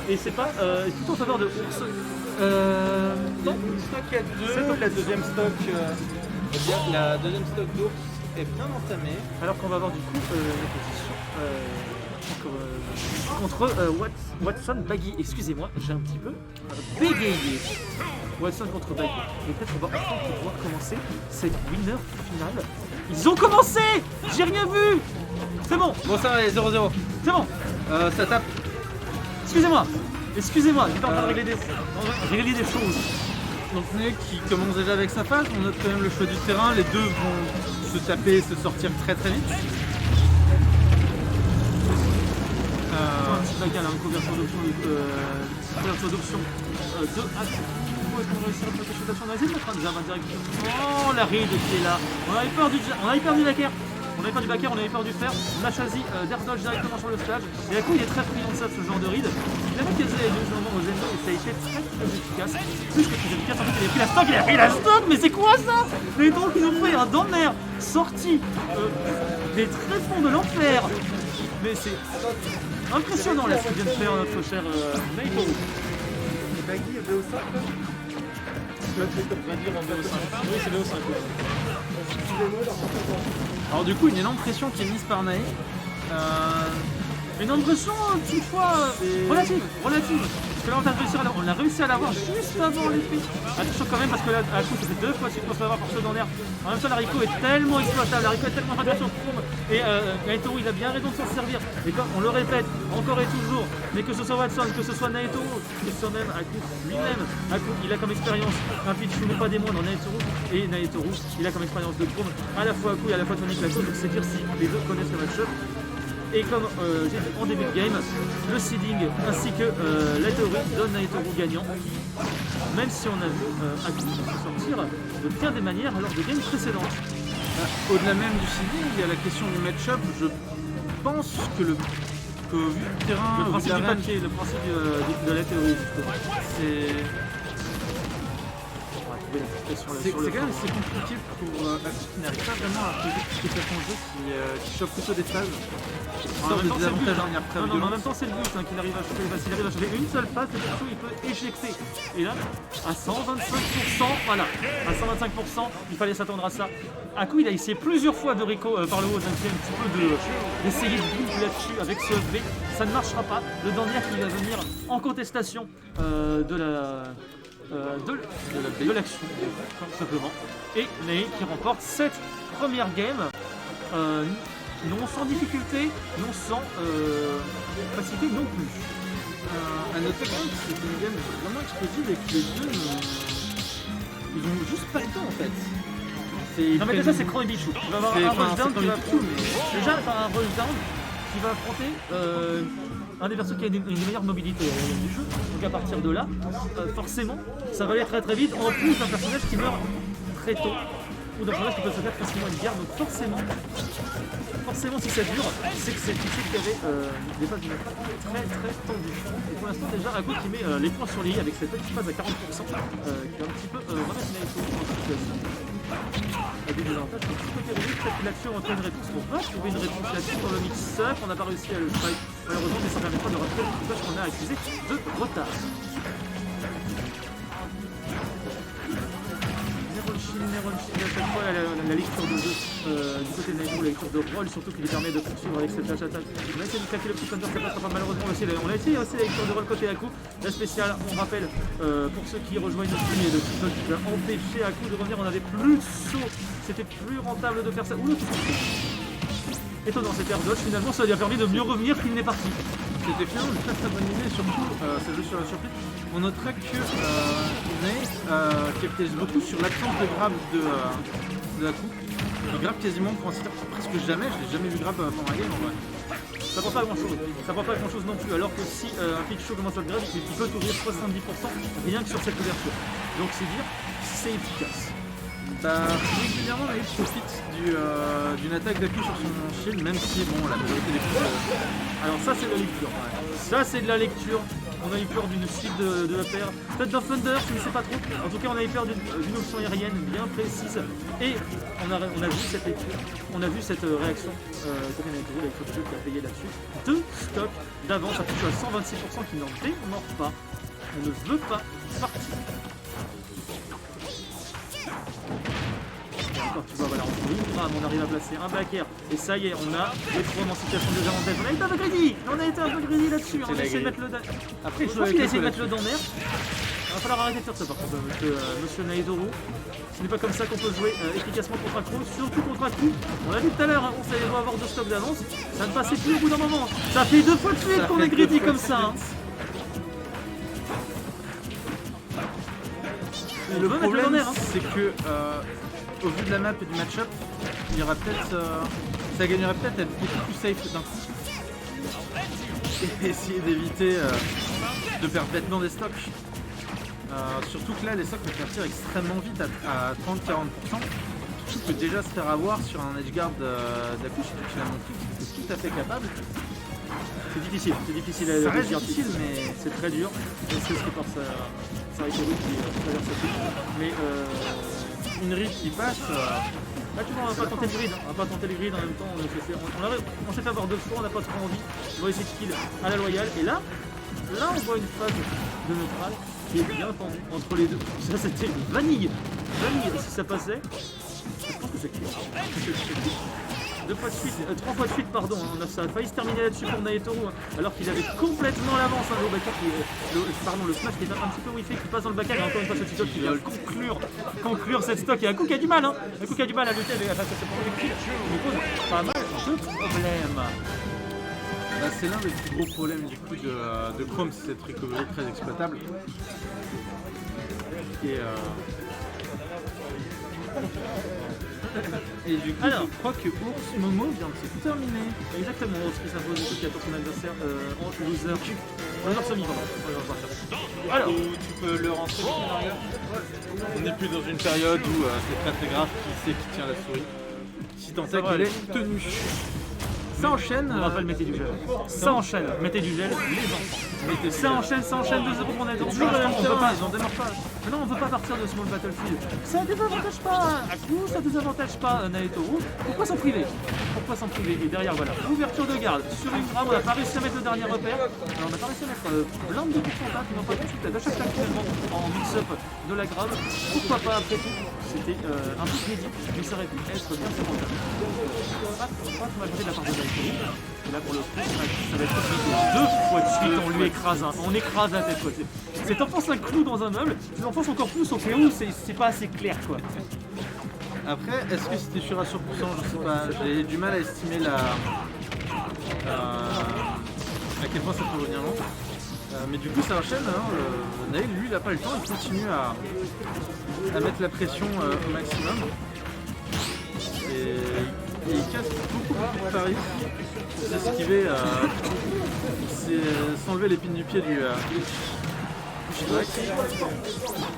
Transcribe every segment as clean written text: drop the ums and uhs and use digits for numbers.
Et c'est pas tout en faveur de Ours. Non, stock à 2, la deuxième stock d'Ours est bien entamée. Alors qu'on va avoir du coup l'opposition contre Watson Baggy. Excusez-moi, j'ai un petit peu bégayé. Watson contre Baggy. Et peut-être qu'on va enfin pouvoir commencer cette winner finale. Ils ont commencé. J'ai rien vu. C'est bon. Bon, ça va, 0-0. C'est bon. Ça tape. Excusez-moi, j'étais en train de régler des choses. Donc Snake qui commence déjà avec sa phase, on note quand même le choix du terrain, les deux vont se taper et se sortir très très vite. Un petit bagarre, une conversion d'option de hack. Est-ce qu'on réussit à protéger l'action? On a essayé de mettre un jab directement. Oh, la raid qui est là. On avait peur du backer. On avait peur du backer, on avait peur du fer. On a choisi d'air dodge directement sur le stage. Et à coup, il est très friand de ça, ce genre de read. Il a mis casé les deux moments aux ennemis et ça a été très efficace. Plus que très efficace. En fait, il a pris la stock, mais c'est quoi ça? Les drôles qui nous fait un donner sorti des tréfonds de l'enfer. Mais c'est impressionnant là ce que vient de faire notre cher Naito. Et Baggy est VO5 là? Oui, c'est VO5. Alors du coup, une énorme pression qui est mise par Nae. Une impression toutefois relative. Parce que là on a réussi à l'avoir juste avant l'épée. Attention quand même parce que là à coup ça fait deux fois qu'on se fait avoir par ce dans l'air. En même temps l'haricot est tellement exploitable, l'haricot est tellement rapide sur courbe. Et Naito il a bien raison de s'en servir. Et comme on le répète encore et toujours, mais que ce soit Watson, que ce soit Naito, que ce soit même Aku lui-même, Aku il a comme expérience un Pichu non pas des moindres Naitoru. Et Naitoru il a comme expérience de courbe à la fois Aku et à la fois Tony Claco. Donc c'est dire si les deux connaissent le match-up. Et comme j'ai dit en début de game, le seeding ainsi que la théorie donne Naitoru gagnant. Même si on a vu Aku se sortir de bien des manières lors de games précédentes. Au-delà même du seeding, il y a la question du match-up. Je pense que vu le terrain, le principe du papier, le principe de la théorie, c'est... C'est quand même assez compliqué pour Aku qui n'arrive pas vraiment à poser toutes les façons de jeu, qui chope plutôt des phases. En même temps, c'est le but qu'il arrive à choper. S'il arrive à choper une seule phase, il peut éjecter. Et là, à 125%, voilà, à 125%, il fallait s'attendre à ça. Aku, il a essayé plusieurs fois de Rico par le haut, un petit peu d'essayer de build là-dessus avec ce V. Ça ne marchera pas. Le dernier qui va venir en contestation de l'action, tout simplement. Et Nae qui remporte cette première game. Non sans difficulté, non sans facilité non plus. À noter quand même que c'est une game vraiment explosive et que les deux ils ont juste pas le temps en fait. Non mais déjà c'est Croy Bichou. Il va avoir un rushdown qui va déjà un rushdown qui va affronter un des persos qui a une meilleure mobilité du jeu. Donc à partir de là, forcément, ça va aller très très vite. En plus d'un personnage qui meurt très tôt. Ou d'un personnage qui peut se faire facilement une guerre. Donc forcément si ça dure, c'est que c'est qu'il y avait des phases de très très tendues. Et pour l'instant déjà Aku qui met les points sur les i avec cette petite phase à 40%, qui va un petit peu remettre Naito en situation. A des désavantages un petit peu terribles. Peut-être que l'action entre une réponse. On va trouver une réponse là-dessus dans le mix-up. On n'a pas réussi à le strike malheureusement, mais ça permet pas de rattraper le push qu'on a accusé de retard. À chaque fois la lecture de jeu du côté de Naito, la lecture de rôle surtout qui lui permet de poursuivre avec cette dash attaque. On a essayé de claquer le petit counter, ça passe pas malheureusement aussi. On a essayé aussi la lecture de rôle côté Aku. La spéciale, on rappelle pour ceux qui rejoignent le stream et le petit qui va empêcher Aku de revenir. On avait plus de saut, c'était plus rentable de faire ça. Ouh, étonnant cet air dodge, finalement ça lui a permis de mieux revenir qu'il n'est parti. C'était finalement une très très bonne idée, surtout c'est juste sur la surprise. On noterait que Nae capitalise beaucoup sur l'absence de grab de Aku. Il grab quasiment pour ainsi dire presque jamais, je l'ai jamais vu grab pendant la game en vrai. Ça prend pas grand chose non plus, alors que si un Pichu commence à grab, il peut couvrir 70% rien que sur cette ouverture. Donc c'est dire, c'est efficace. Bah, régulièrement, Naïf profite d'une attaque d'Aku sur son shield, même si, bon, la majorité des coups... Alors ça c'est de la lecture. Ça c'est de la lecture. On a eu peur d'une suite de la paire. Peut-être d'un Thunder, je ne sais pas trop. En tout cas, on a eu peur d'une option aérienne bien précise. Et on a vu cette lecture. On a vu cette réaction côté Naito, l'électro de jeu qui a payé là-dessus. 2 stocks d'avance, ça touche à 126% qui n'en démord pas. On ne veut pas partir. Quand tu vois, voilà, on trouve une rame, on arrive à placer un back air, et ça y est, on a le trône en situation de désavantage. On a été un peu greedy, on a été un peu greedy là-dessus, on a essayé de mettre le... Après, je pense qu'il a essayé de mettre le dans l'air. Il va falloir arrêter de faire ça par contre, monsieur Naitoru. Ce n'est pas comme ça qu'on peut jouer efficacement contre un crew, surtout contre un coup. On l'a vu tout à l'heure, on savait avoir 2 stocks d'avance, ça ne passait plus au bout d'un moment. Ça fait 2 fois de suite qu'on est greedy comme ça. Le problème, c'est que au vu de la map et du match-up, il y aura peut-être, ça gagnerait peut-être à être beaucoup plus safe d'un coup. Et essayer d'éviter de perdre bêtement des stocks. Surtout que là, les stocks peuvent partir extrêmement vite à 30-40%. Tout peut déjà se faire avoir sur un edgeguard d'Aku, surtout qu'il a montré qu'il est tout à fait capable. C'est difficile à ça reste difficile, mais c'est très dur. C'est ce qui pense à Rikuru qui traverse ce truc. Mais une ride qui passe. Là tu vois, on va pas tenter le grid, on va pas tenter le grid en même temps. On s'est fait avoir 2 fois, on n'a pas trop envie. On va essayer de kill à la loyale. Et là on voit une phase de neutral qui est bien tendue entre les deux. Ça c'était vanille. Et si ça passait, je pense que c'est clair. 3 fois de suite, pardon, ça a failli se terminer là-dessus pour Naitoru, alors qu'il avait complètement l'avance, le backer le smash qui est un petit peu wifi, qui passe dans le backer, et encore une fois ce TikTok qui va conclure cette stock, et Aku qui a du mal, Aku qui a du mal à lutter avec cette problématique, il pose pas mal de problèmes. Bah, c'est l'un des plus gros problèmes du coup de Chrome, c'est cette recovery très exploitable. Et du coup, alors, je crois que Ours Momo vient de se terminer. Exactement, Ours qui s'impose du coup qui attend son adversaire en loser. Loser semi, pardon. Alors, tu peux le rentrer. On n'est plus dans une période où c'est très très grave qui c'est qui tient la souris. Si tant est qu'il est tenu. Ça enchaîne. On rappelle, mettez du gel. Ça enchaîne, mettez du gel, les enfants. Ça enchaîne 2-0 pour Naito. On veut pas, ils en démarrent pas. Mais non, on veut pas partir de Small Battlefield. Ça désavantage pas Aku, ça désavantage pas Naitoru. Pourquoi s'en priver? Et derrière, voilà, ouverture de garde sur une rame. On n'a pas réussi à mettre le dernier repère. Alors, on n'a pas réussi à mettre plein de pourcentage, qui n'ont pas tout de suite à chaque time finalement en mix-up de la grave. Pourquoi pas après tout? C'était un peu crédible, mais ça aurait pu être bien rentable. Pas malgré de la part de Naitoru. Et là pour le coup, ça va être compliqué. 2 fois de suite, on lui écrase, on écrase la tête. C'est t'enfonces un clou dans un meuble, tu l'enfonces encore plus au PO, c'est pas assez clair quoi. Après, est-ce que c'était sûr à 100%? Je sais pas, j'ai du mal à estimer à quel point ça peut revenir long. Mais du coup ça enchaîne, Nail lui il a pas le temps, il continue à mettre la pression au maximum. Et il casse beaucoup de paris, il s'est esquivé, s'enlever l'épine du pied du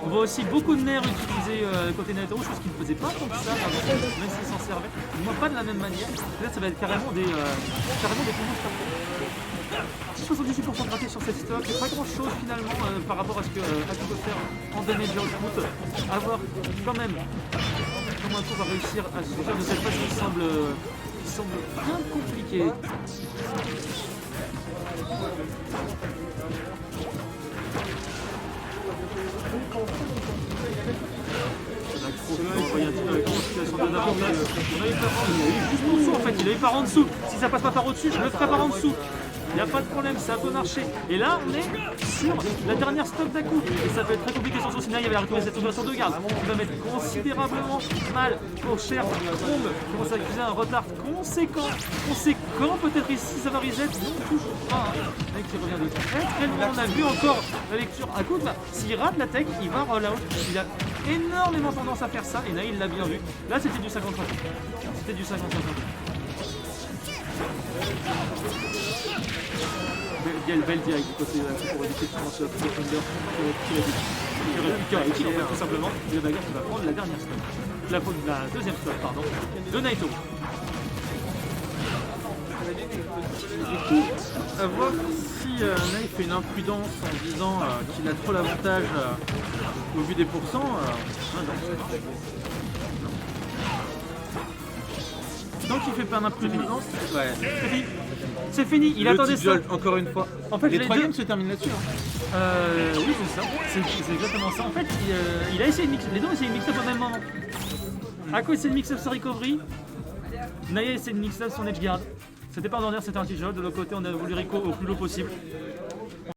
On voit aussi beaucoup de nerfs utilisés côté Naito, chose qu'il ne faisait pas tant que ça avant, même s'il s'en servait. Moi pas de la même manière, là ça va être carrément des combos frappés. 78% de raté sur cette stock, pas grand chose finalement par rapport à ce que Aku peut faire en damage output. Avoir quand même comment on va réussir à sortir de cette phase qui semble bien compliquée. Il a eu par en dessous. Si ça passe pas par au-dessus, je le ferai par en dessous. Il n'y a pas de problème, ça peut marcher. Et là, on est sur la dernière stock d'Aku. Et ça peut être très compliqué sur son scénario. Il va récupérer cette situation de garde. Il va mettre considérablement mal pour cher. Bombe commence à accuser un retard conséquent. Peut-être ici, ça va reset. Non, toujours pas. Un mec qui revient de très loin. On a vu encore la lecture. Aku, s'il rate la tech, il va roll out. Il a énormément tendance à faire ça. Et Nail l'a bien vu. Là, c'était du 50-50. C'était du 50-50. Belle direct du côté pour éviter de commencer à faire Thunder qui aurait pu tout simplement le bagarre qui va prendre la dernière stop. la deuxième stop, pardon, de Naito. Du coup, à voir si Naïf fait une imprudence en disant qu'il a trop l'avantage au vu des pourcents. Tant qu'il fait pas d'imprudence, ouais. C'est fini, il attendait ça. Encore une fois. En fait, les les 3 deux- games se terminent là-dessus. Hein. Oui, c'est ça. C'est exactement ça. En fait, il a essayé de mixer. Les deux ont essayé de mix-up au même moment. Ako essaie de mix-up son recovery. Naya essaie de mix-up son edge guard. C'était pas ordinaire, c'était un t-shirt. De l'autre côté, on a voulu Rico au plus low possible.